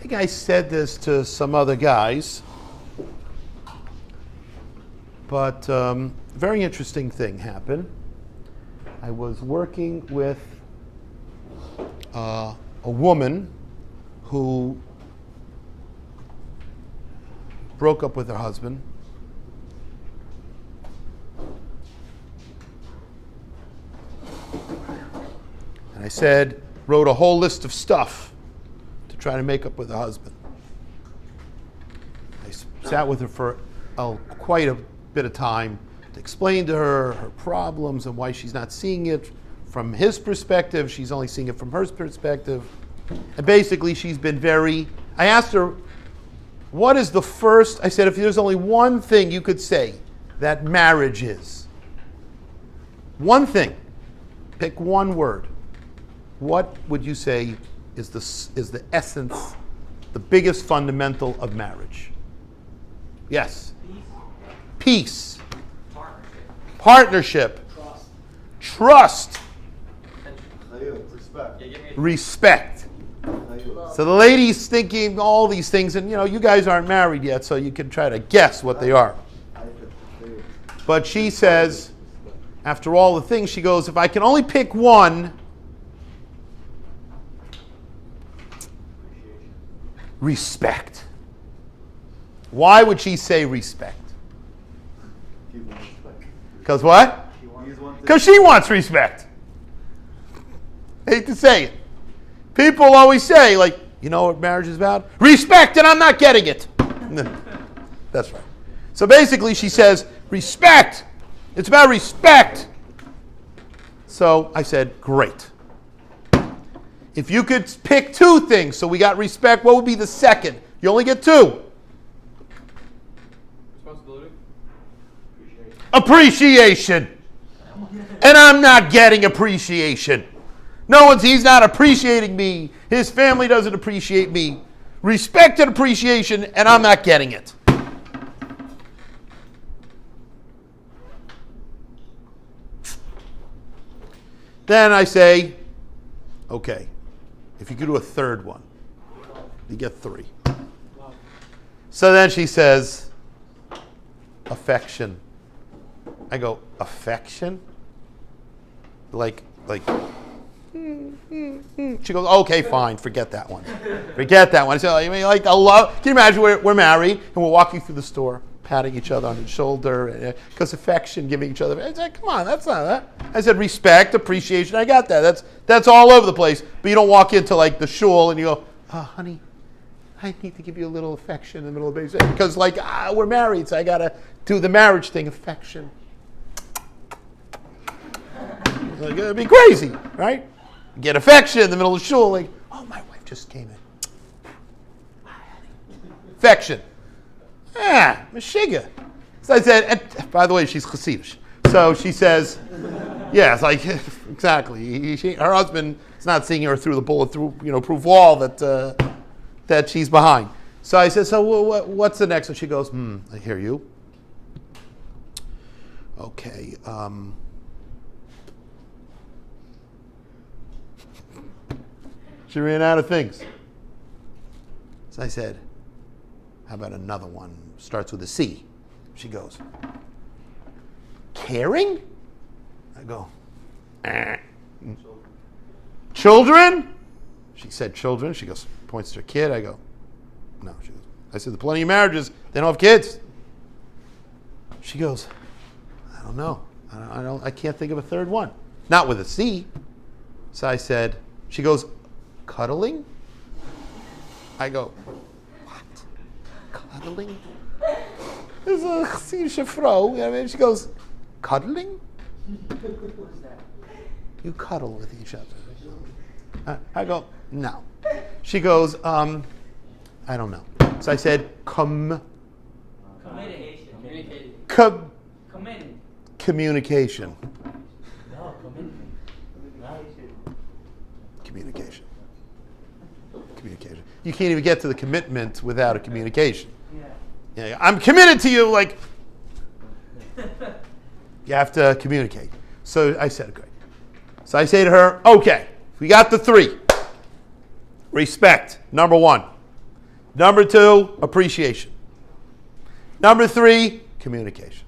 think I said this to some other guys, but very interesting thing happened. I was working with a woman who broke up with her husband. And I wrote a whole list of stuff to try to make up with her husband. I sat with her for quite a bit of time to explain to her her problems and why she's not seeing it from his perspective. She's only seeing it from her perspective. And basically she's been I asked her, what is the first, I said, if there's only one thing you could say that marriage is, one thing, pick one word, what would you say is the essence, the biggest fundamental of marriage? Yes. Peace. Partnership. Trust. Respect. So the lady's thinking all these things, and you guys aren't married yet, so you can try to guess what they are. But she says, after all the things, she goes, if I can only pick one, respect. Why would she say respect? Because what? Because she wants respect. Hate to say it. People always say, like, you know what marriage is about? Respect, and I'm not getting it. That's right. So basically she says, respect. It's about respect. So I said, great. If you could pick two things, so we got respect, what would be the second? You only get two. Responsibility. Appreciation. And I'm not getting appreciation. He's not appreciating me. His family doesn't appreciate me. Respect and appreciation, and I'm not getting it. Then I say, okay, if you could do a third one, you get 3. So then she says, affection. I go, affection? Like, she goes, okay, fine, forget that one. Forget that one. I said, like the love. Can you imagine we're married and we're walking through the store, patting each other on the shoulder, because affection, giving each other. I said, come on, that's not that. I said, respect, appreciation. I got that. That's all over the place. But you don't walk into like the shul and you go, oh, honey, I need to give you a little affection in the middle of the day because we're married, so I gotta do the marriage thing, affection. Like, it'd be crazy, right? Get affection in the middle of the shul, like, oh, my wife just came in. Affection. Meshiga. So I said, and by the way, she's Hasidish. So she says, yeah, it's like, exactly. Her husband is not seeing her through the bulletproof wall that she's behind. So I said, so what's the next one? She goes, I hear you. Okay. She ran out of things. So I said, how about another one? Starts with a C. She goes, caring? I go, Children? She said children. She goes, points to her kid. I go, no. She goes, I said, there are plenty of marriages. They don't have kids. She goes, I don't know. I can't think of a third one. Not with a C. So I said, she goes, cuddling? I go, what? Cuddling? There's a Chassidish Frau. She goes, cuddling? You cuddle with each other. I go, no. She goes, I don't know. So I said, communication. Communication. You can't even get to the commitment without a communication. Yeah, I'm committed to you, like, you have to communicate. So I said, okay. So I say to her, okay, we got the 3. Respect, number 1. Number 2, appreciation. Number 3, communication.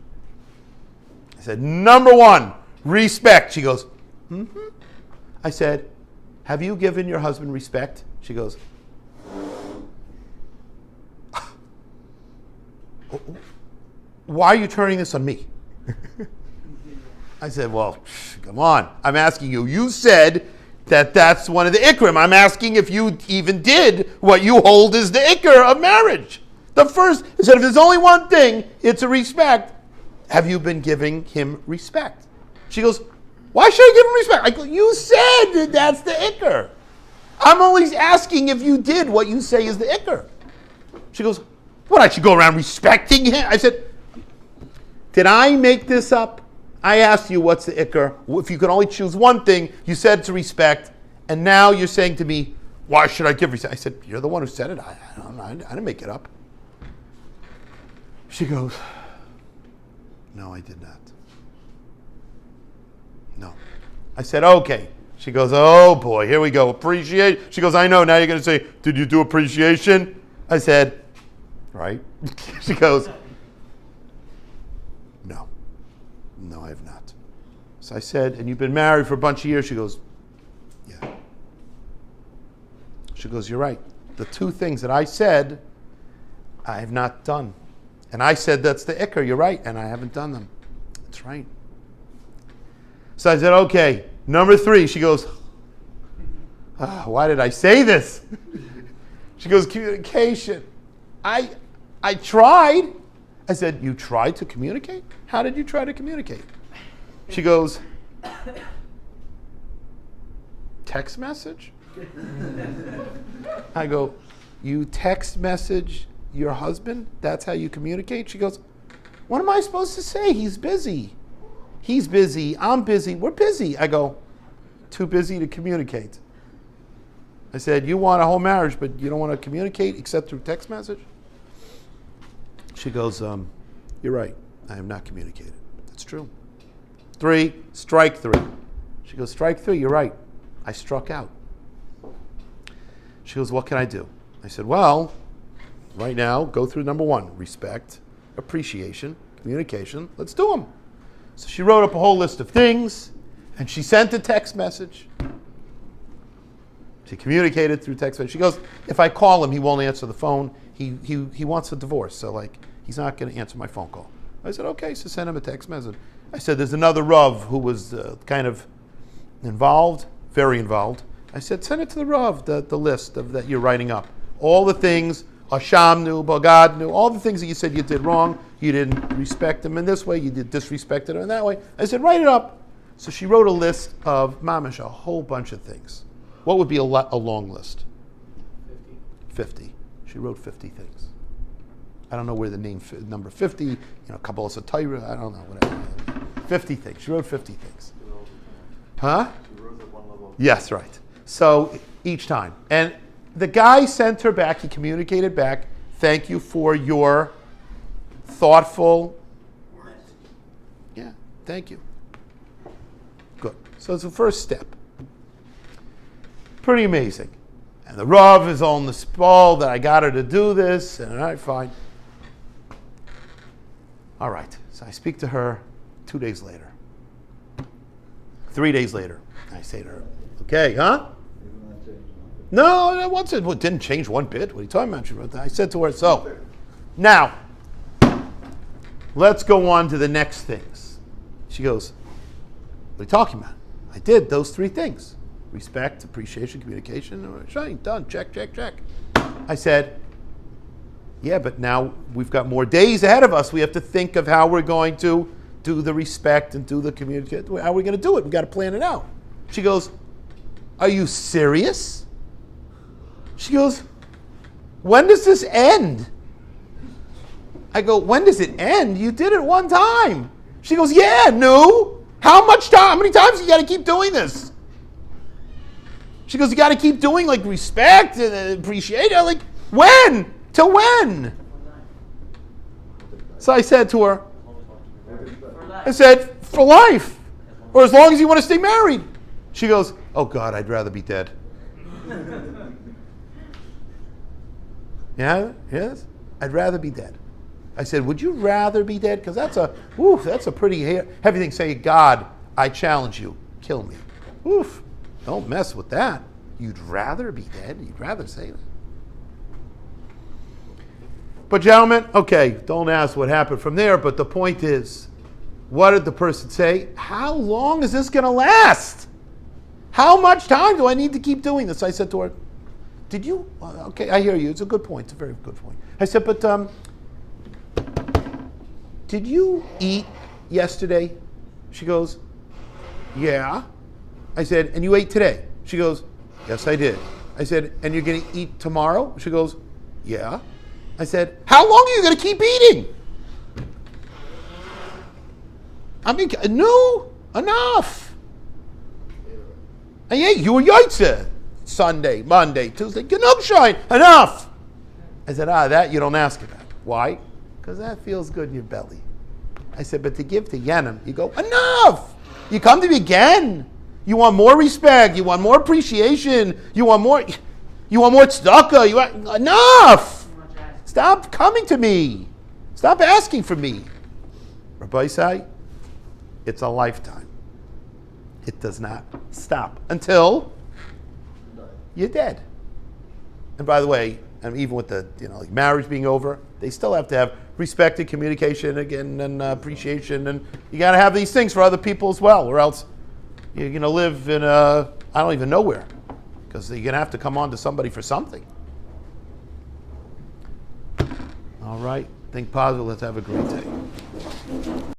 I said, number 1, respect. She goes, mm-hmm. I said, have you given your husband respect? She goes, why are you turning this on me? I said, well, come on. I'm asking you. You said that that's one of the ikrim. I'm asking if you even did what you hold is the ikr of marriage. The first, I said, if there's only one thing, it's a respect. Have you been giving him respect? She goes, why should I give him respect? I go, you said that that's the ikr. I'm only asking if you did what you say is the ikr. She goes, what, I should go around respecting him? I said, did I make this up? I asked you what's the ikr. If you could only choose one thing, you said to respect, and now you're saying to me, why should I give respect? I said, you're the one who said it. I don't know. I didn't make it up. She goes, no, I did not. No. I said, okay. She goes, oh boy, here we go. Appreciate. She goes, I know. Now you're going to say, did you do appreciation? I said, right. She goes, no. No, I have not. So I said, and you've been married for a bunch of years? She goes, yeah. She goes, you're right. The 2 things that I said, I have not done. And I said that's the ikr, you're right, and I haven't done them. That's right. So I said, okay, number 3. She goes, why did I say this? She goes, communication. I tried. I said, you tried to communicate? How did you try to communicate? She goes, text message? I go, you text message your husband? That's how you communicate? She goes, what am I supposed to say? He's busy. He's busy. I'm busy. We're busy. I go, too busy to communicate. I said, you want a whole marriage, but you don't want to communicate except through text message? She goes, you're right. I have not communicated. That's true. 3, strike 3. She goes, strike 3, you're right. I struck out. She goes, what can I do? I said, well, right now, go through number 1, respect, appreciation, communication. Let's do them. So she wrote up a whole list of things, and she sent a text message. She communicated through text message. She goes, if I call him, he won't answer the phone. He wants a divorce, so he's not going to answer my phone call. I said, okay, so send him a text message. I said, there's another Rav who was kind of involved, very involved. I said, send it to the Rav, the list of that you're writing up. All the things, Hashem knew, Bagad knew, all the things that you said you did wrong, you didn't respect him in this way, you did disrespect him in that way. I said, write it up. So she wrote a list of, mamash, a whole bunch of things. What would be a long list? 50. She wrote 50 things. I don't know where the number 50, a couple of Satira, I don't know, whatever. 50 things. She wrote 50 things. Huh? She wrote at one level. Yes, right. So each time. And the guy sent her back, he communicated back, thank you for your thoughtful, yeah, thank you. Good. So it's the first step. Pretty amazing. And the Rav is on the spall that I got her to do this, and all right, fine. All right, so I speak to her 2 days later. 3 days later, I say to her, okay, huh? No, it didn't change one bit. What are you talking about? I said to her, so, now, let's go on to the next things. She goes, what are you talking about? I did those 3 things. Respect, appreciation, communication. Shine, done, check. I said, yeah, but now we've got more days ahead of us. We have to think of how we're going to do the respect and do the communicate. How are we going to do it? We've got to plan it out. She goes, are you serious? She goes, when does this end? I go, when does it end? You did it one time. She goes, yeah, no. How much time? How many times you got to keep doing this? She goes, you got to keep doing respect and appreciate it. When? Till when? So I said to her, I said, for life. Or as long as you want to stay married. She goes, oh God, I'd rather be dead. Yeah, yes. I'd rather be dead. I said, would you rather be dead? Because that's a pretty heavy thing. Say, God, I challenge you, kill me. Oof, don't mess with that. You'd rather be dead? You'd rather say that? But gentlemen, okay, don't ask what happened from there, but the point is, what did the person say? How long is this going to last? How much time do I need to keep doing this? I said to her, did you, okay, I hear you. It's a good point. It's a very good point. I said, but did you eat yesterday? She goes, yeah. I said, and you ate today? She goes, yes, I did. I said, and you're going to eat tomorrow? She goes, yeah. I said, how long are you going to keep eating? I mean, no, enough. I ate you a yaitse Sunday, Monday, Tuesday. Genugshine, enough. I said, that you don't ask about. Why? Because that feels good in your belly. I said, but to give to Yenim, you go, enough. You come to me again. You want more respect. You want more appreciation. You want more tzedakah. Enough. Stop coming to me. Stop asking for me. Rabbi say, it's a lifetime. It does not stop until you're dead. And by the way, even with the marriage being over, they still have to have respect and communication again and appreciation, and you got to have these things for other people as well, or else you're going to live in I don't even know where, because you're going to have to come on to somebody for something. All right, think positive. Let's have a great day.